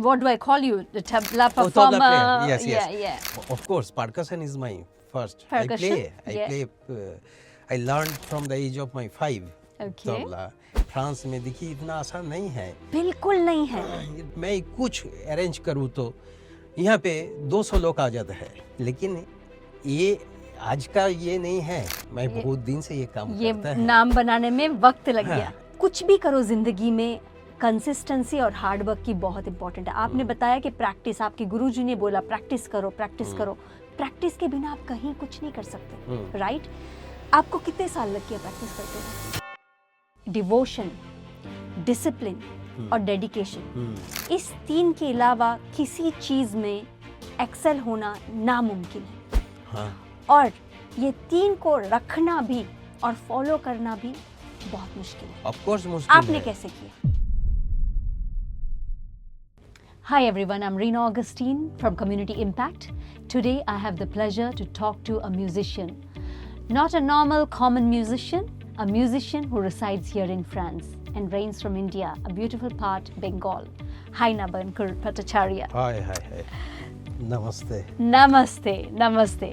what do I call you? The tabla Oh, performer. tabla player. Yes, yes. Yeah, yeah. Of course, percussion is my first. Percussion? I Yeah. play. I learned from the age of my 5. Okay. Tabla France में देखिए इतना आसान नहीं है. बिल्कुल नहीं है. मैं कुछ अरेंज करूँ तो यहाँ पे 200 लोग आ जाते हैं, लेकिन ये आज का ये नहीं है. मैं बहुत दिन से ये काम करता है. नाम बनाने में वक्त लग गया. कुछ भी करो जिंदगी में, कंसिस्टेंसी और हार्ड वर्क की बहुत इंपॉर्टेंट है. आपने बताया कि प्रैक्टिस, आपके गुरुजी ने बोला प्रैक्टिस करो, प्रैक्टिस करो. प्रैक्टिस के बिना आप कहीं कुछ नहीं कर सकते, राइट? आपको कितने साल लग गए प्रैक्टिस करते हुए? डिवोशन, डिसिप्लिन और डेडिकेशन, इस 3 के अलावा किसी चीज में एक्सेल होना नामुमकिन है. हाँ. और ये 3 को रखना भी और फॉलो करना भी बहुत मुश्किल है. Of course मुश्किल आपने है. कैसे किया? Hi everyone, I'm Reena Augustine from Community Impact. Today I have the pleasure to talk to a musician. Not a normal common musician, a musician who resides here in France and reigns from India, a beautiful part, Bengal. Hi Nabankur Bhattacharya. हाय. नमस्ते. नमस्ते, नमस्ते.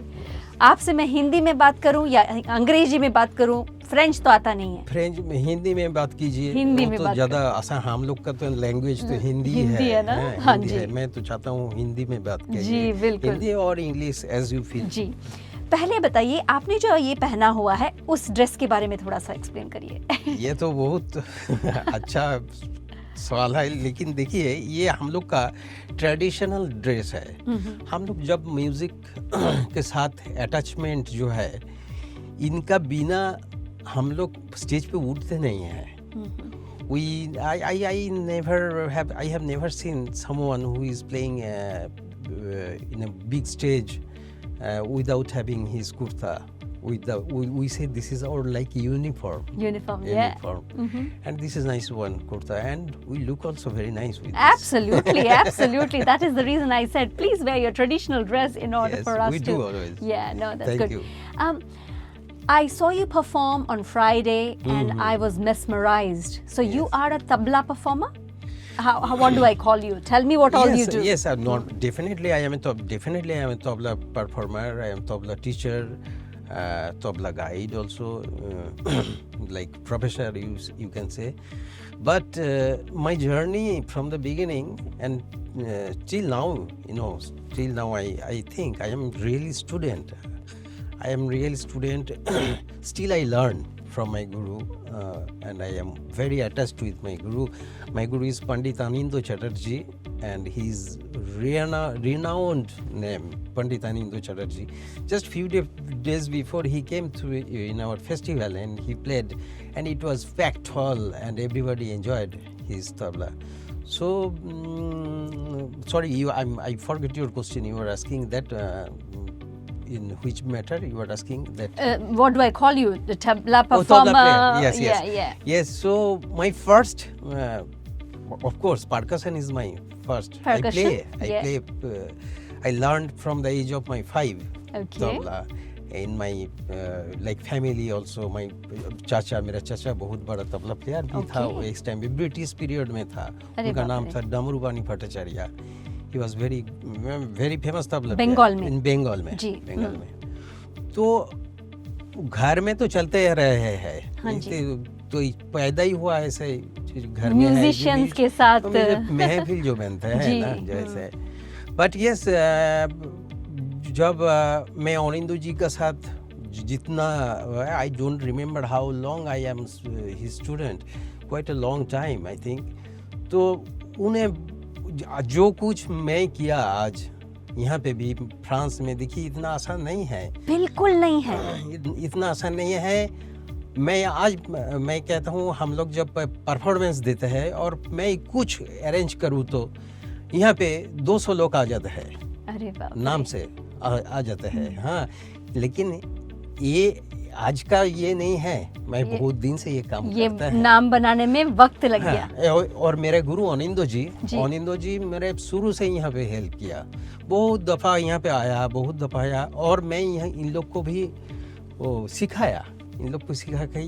आपसे मैं हिंदी में बात करूं या अंग्रेजी में बात करूं? फ्रेंच तो आता नहीं है. फ्रेंच में, हिंदी में बात कीजिए. हिंदी में तो बात ज़्यादा आसान. हम लोग का तो लैंग्वेज तो हिंदी है ना? हाँ हिंदी जी. है. मैं तो चाहता हूँ हिंदी में बात कीजिए. जी बिल्कुल. हिंदी और इंग्लिश एज यू फील. जी. पहले बताइए, आपने जो ये पहना हुआ है उस ड्रेस के बारे में थोड़ा सा एक्सप्लेन करिए. ये तो बहुत अच्छा सवाल है, लेकिन देखिए ये हम लोग का ट्रेडिशनल ड्रेस है. हम लोग जब म्यूजिक के साथ अटैचमेंट जो है, इनका बिना हम लोग स्टेज पे उठते नहीं हैं. I have never seen someone who is playing in a big stage without having his kurta. We say this is our like uniform. Uniform. And this is nice one kurta, and we look also very nice with Absolutely, absolutely. That is the reason I said please wear your traditional dress in order Yes, for us we to. do always. Yeah, no, that's Thank good. you. I saw you perform on Friday and I was mesmerized. So you are a tabla performer? What do I call you? Tell me what all you do. Yes, I'm not. Definitely, I am a tabla performer. I am tabla teacher, tabla guide also, like professor you can say. But my journey from the beginning and till now, I think I am really student. Still I learn from my guru, and I am very attached with my guru. My guru is Pandit Anindo Chatterjee, and his renowned name, Pandit Anindo Chatterjee. Just few days before he came to in our festival and he played, and it was packed hall and everybody enjoyed his tabla. So, sorry, I forgot your question. You were asking that. In which matter you were asking that? What do I call you? The tabla performer? Tabla player. Yes. Yeah. Yes, so my first, of course, percussion is my first. Percussion? I play. I learned from the age of my 5. Okay. Tabla. In my like family also, my मेरा चाचा बहुत बड़ा tabla player भी था. वो इस time पे British period में था. उनका नाम था डमरूबानी Bhattacharya. He was very famous tabla Bengal में. In Bengal में. जी. बंगाल में. तो घर में तो चलते रहे हैं. हाँ जी. तो पैदा ही हुआ ऐसे घर में. म्यूजिशियंस के साथ महफिल जो बनता है ना जैसे. But yes, जब मैं अनिंदो जी का साथ जितना, I don't remember how long I am his student, quite a long time I think. तो उन्हें जो कुछ मैं किया आज यहाँ पे भी फ्रांस में, देखिए इतना आसान नहीं है. बिल्कुल नहीं है. इतना आसान नहीं है. मैं कहता हूँ हम लोग जब परफॉर्मेंस देते हैं और मैं कुछ अरेंज करूँ तो यहाँ पे 200 लोग आ जाते हैं. अरे बाप रे. नाम से आ जाते हैं. हाँ, लेकिन ये आज का ये नहीं है. मैं बहुत दिन से ये काम करता है. नाम बनाने में वक्त लग गया. और मेरे गुरु अनिंदो जी मेरे शुरू से यहाँ पे हेल्प किया. बहुत दफ़ा यहाँ पे आया, बहुत दफ़ा आया, और मैं यहाँ इन लोग को भी सिखाया.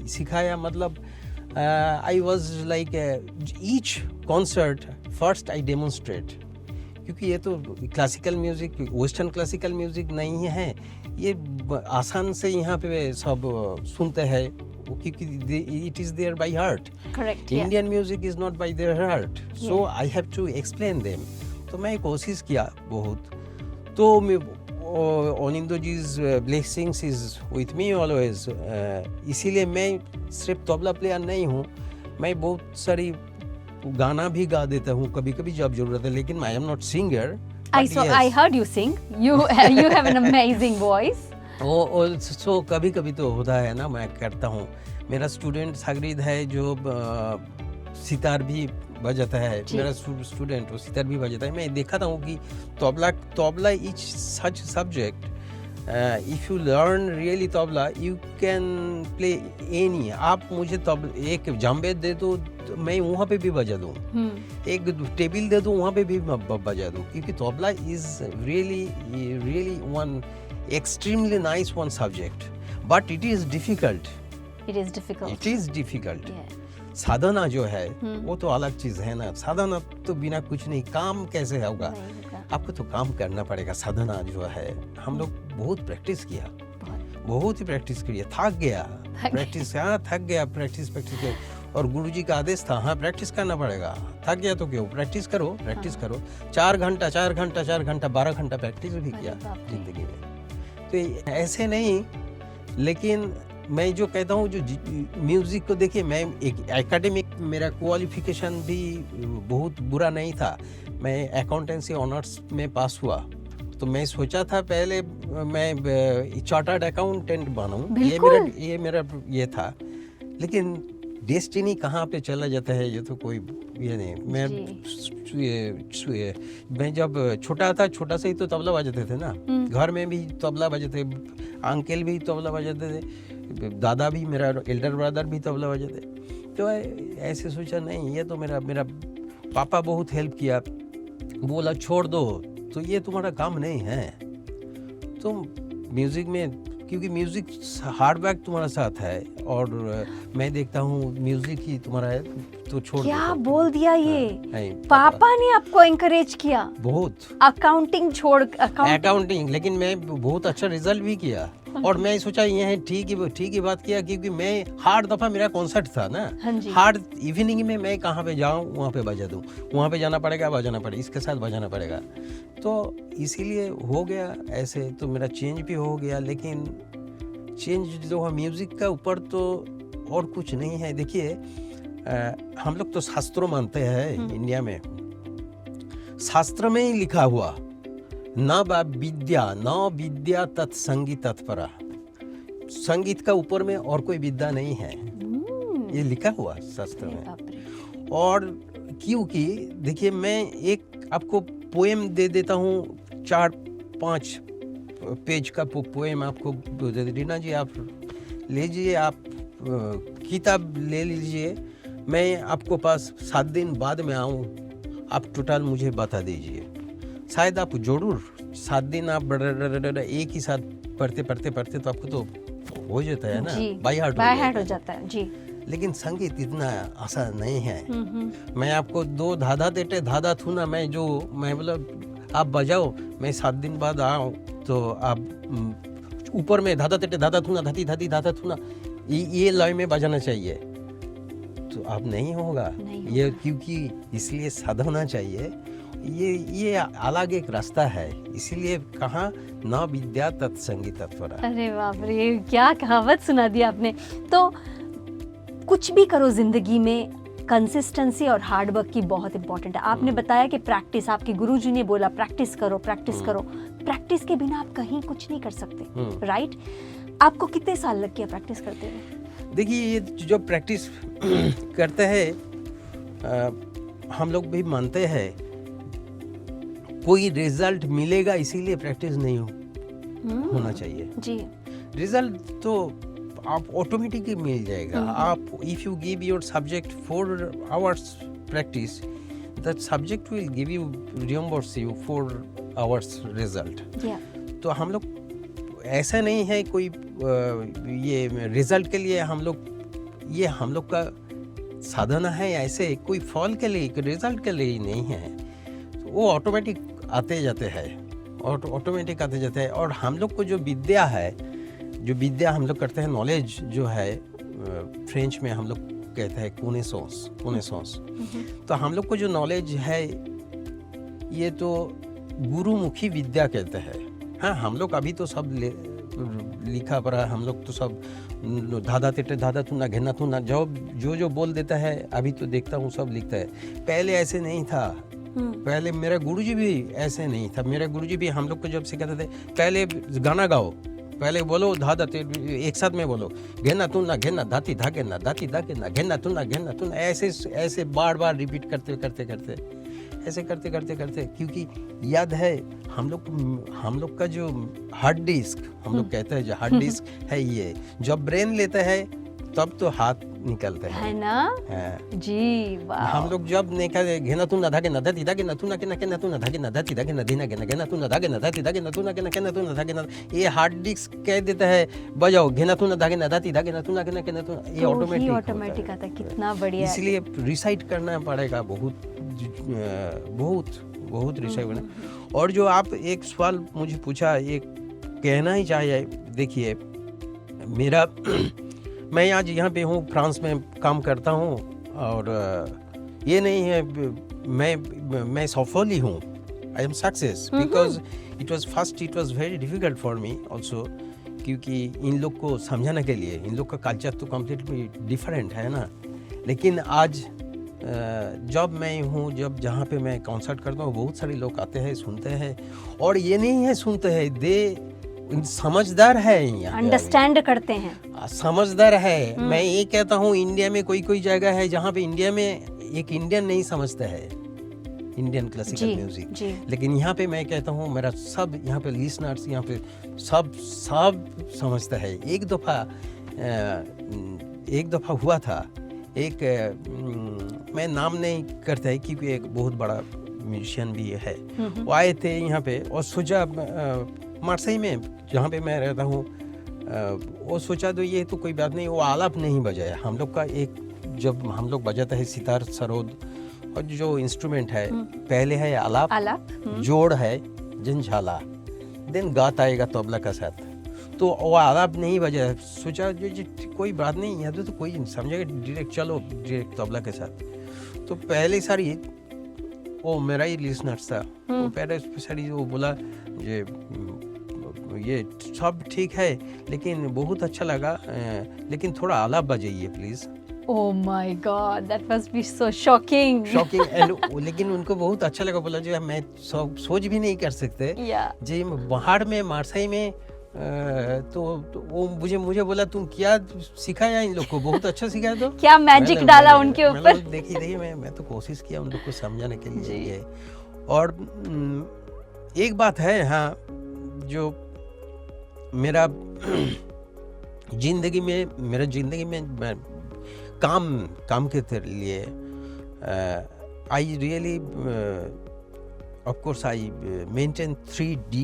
सिखाया मतलब I was like each concert first I demonstrate क्योंकि ये तो classical music, western classical music नहीं है, ये आसान से यहाँ पे सब सुनते हैं क्योंकि it is their by heart. Correct. Indian music is not by their heart, so I have to explain them. तो मैं कोशिश किया बहुत. तो Anindo ji's blessings is with me always. इसीलिए मैं सिर्फ तबला प्लेयर नहीं हूँ, मैं बहुत सारी गाना भी गा देता हूँ कभी कभी जब जरूरत है, लेकिन I am not singer. I heard you sing. You have an amazing voice. सो कभी कभी तो होता है ना, मैं करता हूँ. मेरा स्टूडेंट सागरिद है जो सितार भी बजाता है. मेरा स्टूडेंट वो सितार भी बजाता है. मैं देखा हूँ कि tabla is such subject. If you learn really tabla you can play any. आप मुझे एक जम्बे दे दो तो मैं वहाँ पे भी बजा दूँ, एक टेबल दे दो वहाँ पे भी बजा दूँ, क्योंकि tabla is really one extremely nice one subject, but it is difficult. It is difficult. Yeah. साधना जो है वो तो अलग चीज है ना. साधना तो बिना कुछ नहीं, काम कैसे होगा? आपको तो काम करना पड़ेगा. साधना जो है हम लोग बहुत प्रैक्टिस किया, बहुत ही प्रैक्टिस किया, थक गया प्रैक्टिस किया. और गुरुजी का आदेश था, हाँ प्रैक्टिस करना पड़ेगा. थक गया तो क्यों, प्रैक्टिस करो. 4 घंटा 12 घंटा प्रैक्टिस भी किया जिंदगी में. तो ऐसे नहीं, लेकिन मैं जो कहता हूँ जो म्यूज़िक को देखिए, मैं एक एकेडमिक मेरा क्वालिफिकेशन भी बहुत बुरा नहीं था. मैं अकाउंटेंसी ऑनर्स में पास हुआ, तो मैं सोचा था पहले मैं चार्टर्ड अकाउंटेंट बनूं. ये मेरा ये था, लेकिन डेस्टिनी कहाँ पे चला जाता है ये तो कोई ये नहीं. मैं जब छोटा से ही तो तबला बजाते थे ना. घर में भी तबला बजाते, अंकल भी तबला बजाते थे, दादा भी, मेरा एल्डर ब्रदर भी तबला बजाते. तो ऐसे सोचा नहीं, ये तो मेरा पापा बहुत हेल्प किया, बोला छोड़ दो, तो ये तुम्हारा काम नहीं है. तुम म्यूजिक में, क्योंकि म्यूजिक हार्ड वर्क तुम्हारा साथ है, और मैं देखता हूँ म्यूजिक ही तुम्हारा है, तो छोड़. क्या बोल दिया ये? पापा ने आपको एनकरेज किया बहुत. अकाउंटिंग, लेकिन मैं बहुत अच्छा रिजल्ट भी किया. और मैं सोचा ये ठीक ही बात किया, क्योंकि मैं हर दफा मेरा कॉन्सर्ट था ना, हर इवनिंग में मैं कहाँ पे जाऊँ वहाँ पे बजा दूँ, वहाँ पे जाना पड़ेगा, बजाना पड़ेगा, इसके साथ बजाना पड़ेगा. तो इसीलिए हो गया ऐसे. तो मेरा चेंज भी हो गया, लेकिन चेंज जो है म्यूजिक का ऊपर तो और कुछ नहीं है. देखिए हम लोग तो शास्त्रों मानते हैं इंडिया में. शास्त्र में ही लिखा हुआ, न विद्या तत्संगीत तत्परा. संगीत का ऊपर में और कोई विद्या नहीं है, ये लिखा हुआ शास्त्र में. और क्योंकि देखिए मैं एक आपको पोएम दे देता हूँ, 4-5 पेज का पोएम आपको दे. रीना जी आप लीजिए, आप किताब ले लीजिए, मैं आपको पास 7 दिन बाद में आऊँ, आप टोटल मुझे बता दीजिए. शायद आप जरूर 7 दिन आप एक ही साथ पढ़ते तो आपको तो हो जाता है ना, बाय हार्ट हो जाता है जी. लेकिन संगीत इतना आसान नहीं है. मैं आपको 2 धाधा तेटे धाधा थूना, मैं बोला आप बजाओ, मैं 7 दिन बाद आऊँ तो आप ऊपर में धाधा तेटे धाधा थूना, धाती धाती धाधा थूना, ये लय में बजाना चाहिए, तो अब नहीं होगा ये, क्योंकि इसलिए साधना चाहिए. ये अलग एक रास्ता है. इसीलिए कहा न विद्या तत्संगीत तत्परा. अरे बाप रे, क्या कहावत सुना दी आपने. तो कुछ भी करो जिंदगी में, कंसिस्टेंसी और हार्ड वर्क की बहुत इंपॉर्टेंट है. आपने बताया कि प्रैक्टिस, आपके गुरुजी ने बोला प्रैक्टिस करो. प्रैक्टिस के बिना आप कहीं कुछ नहीं कर सकते, राइट? आपको कितने साल लग गया प्रैक्टिस करते हुए? देखिए ये जो प्रैक्टिस करते हैं, हम लोग भी मानते हैं कोई रिजल्ट मिलेगा, इसीलिए प्रैक्टिस नहीं होना चाहिए जी. रिजल्ट तो आप ऑटोमेटिकली मिल जाएगा. आप if you give your subject 4 hours practice, that subject will give you, reimburse you 4 hours result. तो हम लोग ऐसा नहीं है कोई ये रिजल्ट के लिए हम लोग का साधना है, ऐसे कोई फल के लिए, रिजल्ट के लिए नहीं है. वो ऑटोमेटिक आते जाते हैं और ऑटोमेटिक आते जाते हैं। और हम लोग को जो विद्या है, जो विद्या हम लोग करते हैं, नॉलेज जो है, फ्रेंच में हम लोग कहते हैं connaissance। तो हम लोग को जो नॉलेज है ये तो गुरुमुखी विद्या कहते हैं। हाँ, हम लोग अभी तो सब लिखा पढ़ा, हम लोग तो सब धाधा तेटे धाधा तुना घेना तुना जो बोल देता है, अभी तो देखता हूँ सब लिखता है। पहले ऐसे नहीं था। पहले मेरा गुरुजी भी ऐसे नहीं था। मेरा गुरुजी भी हम लोग को जब सिखाते थे, पहले गाना गाओ, पहले बोलो धाधा एक साथ में बोलो, घेना तुना घेना धाती धागेना धाती धागेना घेना तुना ऐसे बार रिपीट करते ऐसे करते क्योंकि याद है हम लोग का जो हार्ड डिस्क, हम लोग कहते हैं जो हार्ड डिस्क है, ये जब ब्रेन लेता है तब तो हाथ निकलते हैं, है ना? है जी, वाह। हम लोग जब नहीं कहते घेना तुना धागे ना धाती धागे ना तुना के तुना धागे ना धाती धागे ना धीना घेना घेना तुना धागे ना धाती धागे ना तुना के तुना धागे ना, ये हार्ड डिस्क कह देता है बजाओ घेना तुना धागे ना धाती धागे ना तुना के तुना, ये ऑटोमेटिक आता है। कितना बढ़िया। इसलिए रिसाइट करना पड़ेगा, बहुत रिसाइट करना। और जो आप एक सवाल मुझे पूछा, ये कहना ही चाहिए, देखिए मेरा मैं आज यहाँ पे हूँ, फ्रांस में काम करता हूँ, और ये नहीं है मैं सफल ही हूँ। I am success because it was very difficult for me also, क्योंकि इन लोग को समझाने के लिए, इन लोग का कल्चर तो कम्प्लीटली डिफरेंट है ना। लेकिन आज जब मैं हूँ, जब जहाँ पे मैं कॉन्सर्ट करता हूँ, बहुत सारे लोग आते हैं, सुनते हैं, और ये नहीं है सुनते हैं, दे समझदार है, अंडरस्टैंड करते हैं, समझदार है। मैं ये कहता हूँ, इंडिया में कोई जगह है जहाँ पे इंडिया में एक इंडियन नहीं समझता है इंडियन क्लासिकल म्यूजिक, लेकिन यहाँ पे मैं कहता हूँ मेरा सब यहाँ पे लिसनर्स यहाँ पे सब समझता है। एक दफ़ा हुआ था, मैं नाम नहीं करता है क्योंकि एक बहुत बड़ा म्यूजिशियन भी है, वो आए थे यहाँ पे और सोचा मार्सेई में जहाँ पे मैं रहता हूँ, वो सोचा तो ये तो कोई बात नहीं, वो आलाप नहीं बजाया। हम लोग का एक जब हम लोग बजाता है सितार, सरोद और जो इंस्ट्रूमेंट है, पहले है आलाप, जोड़ है, झंझाला, देन गात आएगा तबला का साथ। तो वो आलाप नहीं बजाया, सोचा जो कोई बात नहीं, यहाँ तो कोई समझेगा, डायरेक्ट चलो डायरेक्ट तबला के साथ। तो पहले सारी वो मेरा ही लिसनर था, वो पहले सारी वो बोला ये सब ठीक है, लेकिन बहुत अच्छा लगा, लेकिन थोड़ा आलाप बजाइए please. Oh my God, that must be so shocking. And लेकिन उनको बहुत अच्छा लगा, बोला जो मैं सोच भी नहीं कर सकते जी बाहर में मार्सेई में। तो वो मुझे बोला तुम क्या सिखाया इन लोग को, बहुत अच्छा सिखाया। तो क्या मैजिक डाला उनके ऊपर। देखिए मैं तो कोशिश किया उन लोग को समझाने के लिए। और एक बात है, हाँ, जो मेरा जिंदगी में काम के लिए I really of course I maintain 3D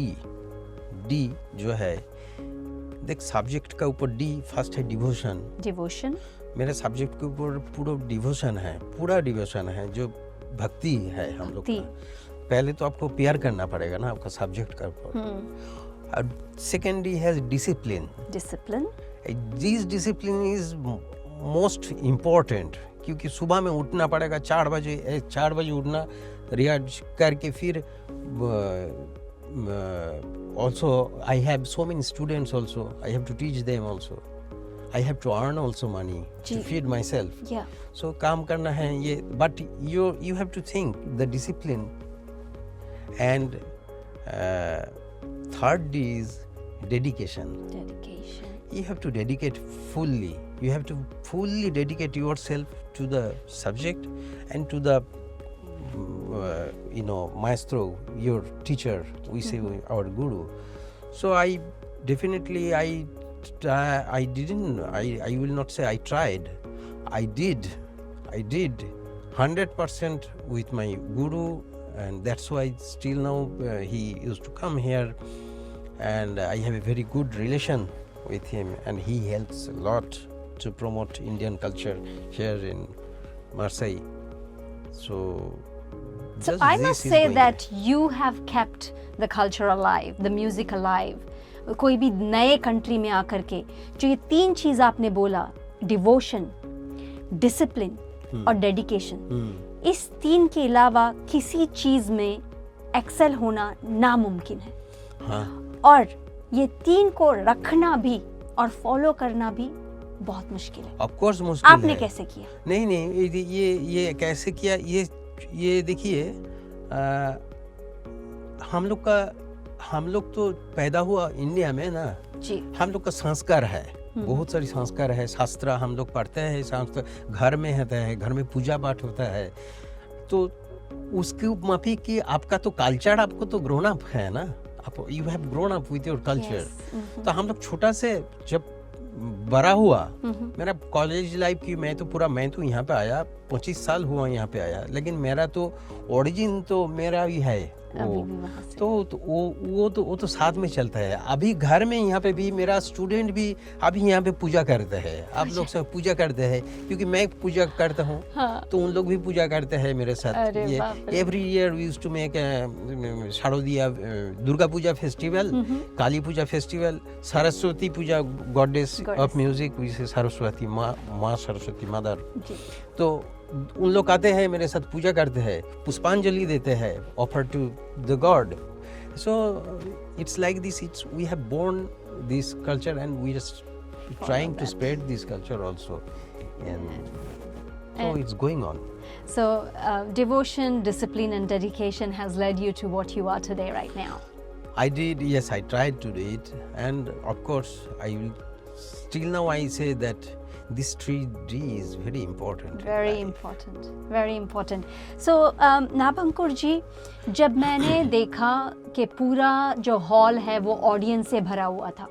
जो है, देख सब्जेक्ट का ऊपर D फर्स्ट है डिवोशन। मेरे सब्जेक्ट के ऊपर पूरा डिवोशन है, जो भक्ति है हम लोग का। पहले तो आपको प्यार करना पड़ेगा ना आपका सब्जेक्ट का ऊपर। और सेकेंडली है discipline. This discipline is most important, क्योंकि सुबह में उठना पड़ेगा 4 बजे उठना, रियाज करके फिर also I have so many students also, I have to teach them also, I have to earn also money to feed myself. So काम करना है ये, but you have to think the discipline, and third is dedication. You have to dedicate fully. You have to fully dedicate yourself to the subject and to the maestro, your teacher, we say our guru. So I will not say I tried. I did 100% with my guru, and that's why still now he used to come here, and I have a very good relation with him, and he helps a lot to promote Indian culture here in Marseille. So So Just I this must is say going that you have kept the culture alive, the music alive. कोई भी नए country में आकर के जो ये 3 चीज आपने बोला, डिवोशन, डिसिप्लिन और डेडिकेशन, इस 3 के अलावा किसी चीज में एक्सेल होना नामुमकिन है। हाँ। और ये 3 को रखना भी और फॉलो करना भी बहुत मुश्किल है। ऑफ कोर्स मुश्किल आपने है। कैसे किया? नहीं, ये कैसे किया, ये देखिए, हम लोग तो पैदा हुआ इंडिया में ना जी। हम लोग का संस्कार है, बहुत सारी संस्कार है, शास्त्र हम लोग पढ़ते हैं, शास्त्र घर में होता है, घर में पूजा पाठ होता है, तो उसके माफी कि आपका तो कल्चर, आपको तो ग्रोन अप है ना, आप you have grown up with your culture. तो हम लोग छोटा से जब बड़ा हुआ, मेरा कॉलेज लाइफ की मैं तो यहाँ पे आया, 25 साल हुआ यहाँ पे आया, लेकिन मेरा तो ओरिजिन तो मेरा ही है वो तो साथ में चलता है। अभी घर में यहाँ पे भी मेरा स्टूडेंट भी अभी यहाँ पे पूजा करते हैं, आप लोग सब पूजा करते हैं, क्योंकि मैं पूजा करता हूँ। हाँ। तो उन लोग भी पूजा करते हैं मेरे साथ। ये every year we used to make Sharadiya Durga Puja festival, Kali Puja festival, Saraswati Puja, goddess of music, Saraswati माँ सरस्वती मदर। तो उन लोग आते हैं मेरे साथ, पूजा करते हैं, पुष्पांजलि देते हैं, offer to the god. So it's like this, it's we have born this culture and we just trying to spread this culture also, and so it's going on. So devotion, discipline and dedication has led you to what you are today right now. I tried to do it, and of course I will still now I say that this 3D is very important. Very important. So नाभंकुर जी, जब मैंने देखा कि पूरा जो hall है वो audience से भरा हुआ था,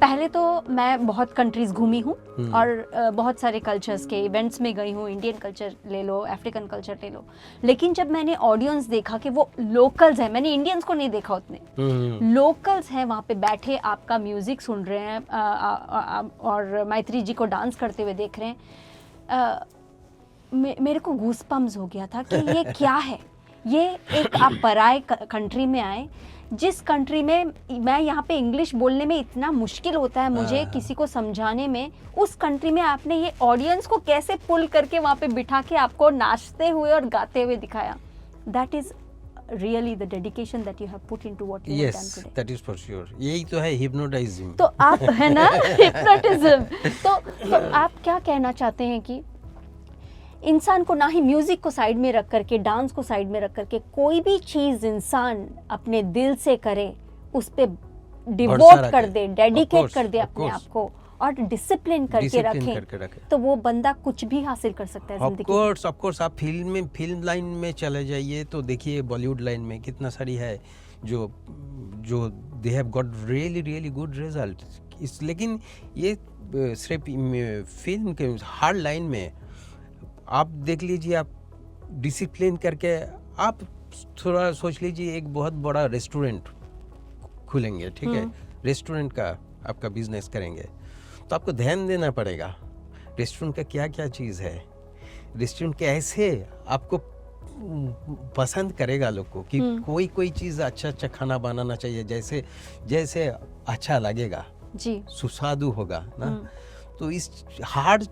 पहले तो मैं बहुत कंट्रीज घूमी हूँ और बहुत सारे कल्चर्स के इवेंट्स में गई हूँ, इंडियन कल्चर ले लो, अफ्रीकन कल्चर ले लो, लेकिन जब मैंने ऑडियंस देखा कि वो लोकल्स हैं, मैंने इंडियंस को नहीं देखा उतने, लोकल्स हैं वहाँ पे बैठे, आपका म्यूजिक सुन रहे हैं और मैत्री जी को डांस करते हुए देख रहे हैं, मेरे को गूज़बम्स हो गया था कि ये क्या है। ये एक आप पराए कंट्री में आए, जिस कंट्री में मैं यहाँ पे इंग्लिश बोलने में इतना मुश्किल होता है मुझे किसी को समझाने में, उस कंट्री में आपने ये ऑडियंस को कैसे पुल करके वहाँ पे बिठा के आपको नाचते हुए और गाते हुए दिखाया। That is really the dedication that you have put into what you have done today. That is for sure. यही तो है hypnotism. तो आप है ना hypnotism. तो आप क्या कहना चाहते हैं कि इंसान को ना ही म्यूजिक को साइड में रख करके, डांस को साइड में रख करके, कोई भी चीज इंसान अपने दिल से करे, उस पे डिवोट कर दे, डेडिकेट कर दे अपने आप को और डिसिप्लिन करके रखे, तो वो बंदा कुछ भी हासिल कर सकता है जिंदगी में। ऑफ कोर्स आप फिल्म लाइन में चले जाइए तो देखिए बॉलीवुड लाइन में कितना सारी है जो they have got really good result. लेकिन ये सिर्फ फिल्म के हार्ड लाइन में आप देख लीजिए, आप डिसिप्लिन करके आप थोड़ा सोच लीजिए, एक बहुत बड़ा रेस्टोरेंट खुलेंगे, ठीक है, रेस्टोरेंट का आपका बिजनेस करेंगे तो आपको ध्यान देना पड़ेगा रेस्टोरेंट का क्या क्या चीज़ है, रेस्टोरेंट कैसे आपको पसंद करेगा लोग को, कि कोई चीज़ अच्छा खाना बनाना चाहिए, जैसे अच्छा लगेगा जी, सुस्वादु होगा ना। तो इस हार्ड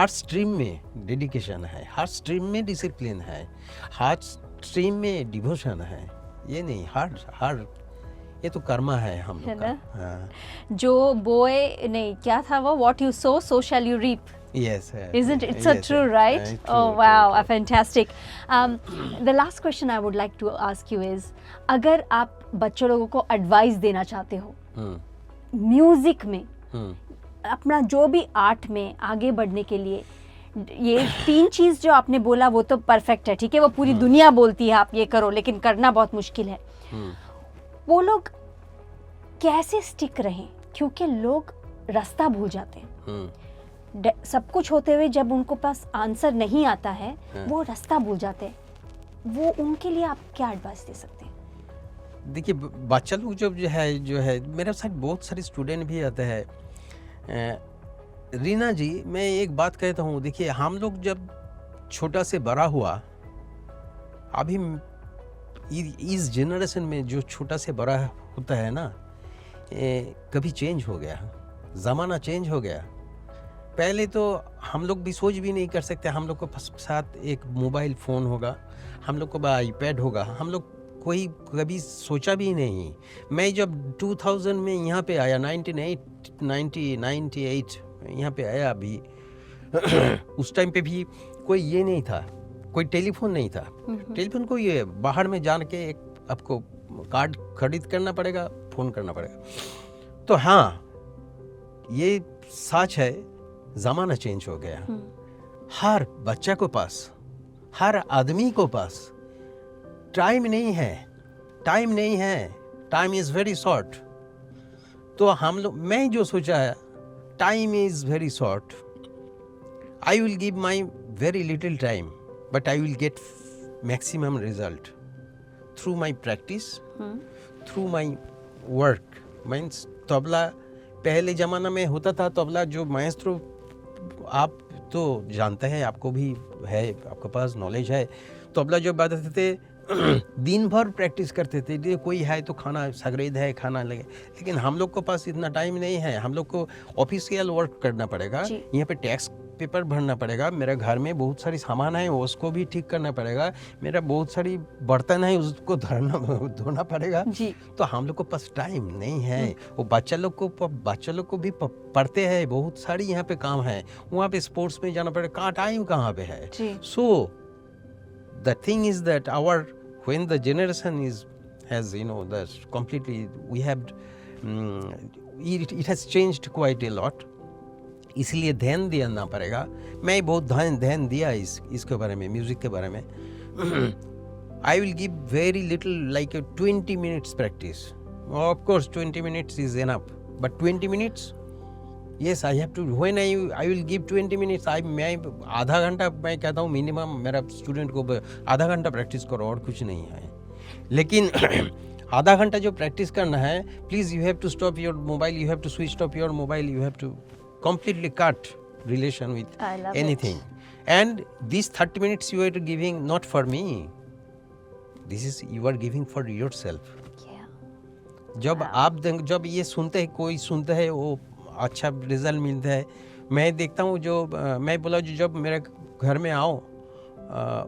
स्ट्रीम में डेडिकेशन है, हार्ड स्ट्रीम में डिसिप्लिन है, हार्ड स्ट्रीम में डिवोशन है, ये नहीं हार्ड ये तो कर्मा है हम लोग का। हाँ। जो बोए नहीं क्या था वो, what you sow so shall you reap. Yes. Isn't it so true, right? True, oh wow, fantastic. The last question I would like to ask you is, अगर आप बच्चों लोगों को एडवाइस देना चाहते हो म्यूजिक में, अपना जो भी आर्ट में आगे बढ़ने के लिए, ये 3 चीज जो आपने बोला वो तो परफेक्ट है, ठीक है, वो पूरी दुनिया बोलती है आप ये करो, लेकिन करना बहुत मुश्किल है। वो लोग कैसे स्टिक रहें, क्योंकि लोग रास्ता भूल जाते हैं, सब कुछ होते हुए जब उनको पास आंसर नहीं आता है वो रास्ता भूल जाते हैं, वो उनके लिए आप क्या एडवाइस दे सकते हैं? देखिए बच्चा लोग जो है मेरे साथ बहुत सारे स्टूडेंट भी आते हैं। रीना जी, मैं एक बात कहता हूँ, देखिए हम लोग जब छोटा से बड़ा हुआ, अभी इस जनरेशन में जो छोटा से बड़ा होता है ना, कभी चेंज हो गया, ज़माना चेंज हो गया। पहले तो हम लोग भी सोच भी नहीं कर सकते, हम लोग को साथ एक मोबाइल फ़ोन होगा, हम लोग को आईपैड होगा, हम लोग कोई कभी सोचा भी नहीं। मैं जब 2000 में यहाँ पे आया, 1998 यहाँ पे आया अभी उस टाइम पे भी कोई ये नहीं था, कोई टेलीफोन नहीं था। टेलीफोन को ये बाहर में जान के एक आपको कार्ड खरीद करना पड़ेगा, फ़ोन करना पड़ेगा। तो हाँ, ये सच है, ज़माना चेंज हो गया। हर बच्चा को पास, हर आदमी को पास टाइम नहीं है, टाइम इज़ वेरी शॉर्ट। तो हम लोग, मैं जो सोचा है, time is very short, I will give my very little time, but I will get maximum result through my practice, through my work. Means tabla पहले ज़माना में होता था, तबला जो माएस्ट्रो, आप तो जानते हैं, आपको भी है, आपके पास नॉलेज है। तबला जो बजाते थे दिन भर प्रैक्टिस करते थे, कोई है तो खाना सगरेद है, खाना लगे। लेकिन हम लोग को पास इतना टाइम नहीं है, हम लोग को ऑफिशियल वर्क करना पड़ेगा, यहाँ पे टैक्स पेपर भरना पड़ेगा, मेरे घर में बहुत सारी सामान है उसको भी ठीक करना पड़ेगा, मेरा बहुत सारी बर्तन है उसको धोना पड़ेगा जी। तो हम लोग को पास टाइम नहीं है। वो बच्चा लोग को भी पढ़ते हैं, बहुत सारी यहाँ पे काम है, वहाँ पे स्पोर्ट्स में जाना पड़ेगा, कहाँ टाइम कहाँ पे है। So the thing is that our when the generation has the completely we have it has changed quite a lot, इसलिए ध्यान देना पड़ेगा। मैं बहुत ध्यान दिया इसके बारे में, म्यूजिक के बारे में। I will give very little, like 20 minutes practice. Of course 20 minutes is enough, but 20 minutes, yes, I have to, when I will give 20 minutes, मैं आधा घंटा, मैं कहता हूँ मिनिमम मेरा स्टूडेंट को आधा घंटा प्रैक्टिस करो, और कुछ नहीं है। लेकिन आधा घंटा जो प्रैक्टिस करना है, please you have to stop your mobile, you have to switch off your mobile, you have to completely cut relation with anything. And these 30 minutes you are giving not for me, this is you are giving for yourself. जब ये सुनते हैं, कोई सुनता है, वो अच्छा result मिलता है। मैं देखता हूँ, जो मैं बोला जो जब मेरे घर में आओ,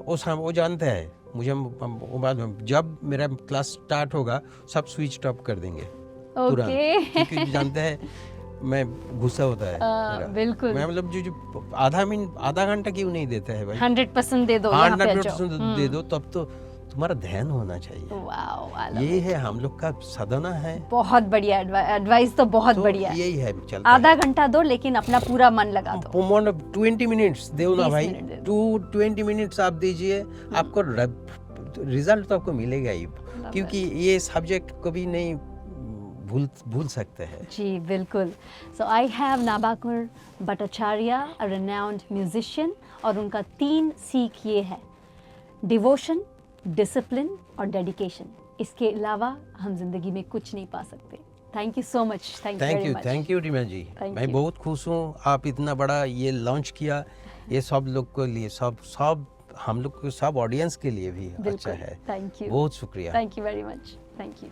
वो जानते हैं मुझे, वो बात जब मेरा क्लास स्टार्ट होगा सब स्विच ऑफ कर देंगे तुरंत, क्योंकि जानते हैं मैं गुस्सा होता है। बिल्कुल, मैं मतलब जो आधा घंटा क्यों नहीं देता है भाई, 100% दे दो, 100% दे दो, तब तो तुम्हारा ध्यान होना चाहिए। वाओ, ये है हम लोग का साधना है। बहुत बढ़िया एडवाइस, तो बहुत बढ़िया, यही है। आधा घंटा दो, लेकिन अपना पूरा मन लगा दो। 20 मिनट्स दो ना भाई, 20 मिनट्स आप दीजिए, आपको रिजल्ट तो आपको मिलेगा ही, क्योंकि ये सब्जेक्ट कभी नहीं भूल सकते हैं। जी बिल्कुल। So I have Nabakur Bhattacharya, a renowned musician, और उनका 3 सीख ये है, डिवोशन, डिसिप्लिन और डेडिकेशन। इसके अलावा हम जिंदगी में कुछ नहीं पा सकते। Thank you so much. Thank you Rima ji, मैं बहुत खुश हूँ, आप इतना बड़ा ये लॉन्च किया, ये सब लोग के लिए, सब हम लोग को, सब ऑडियंस के लिए भी अच्छा है। थैंक यू, बहुत शुक्रिया। Thank you very much. Thank you.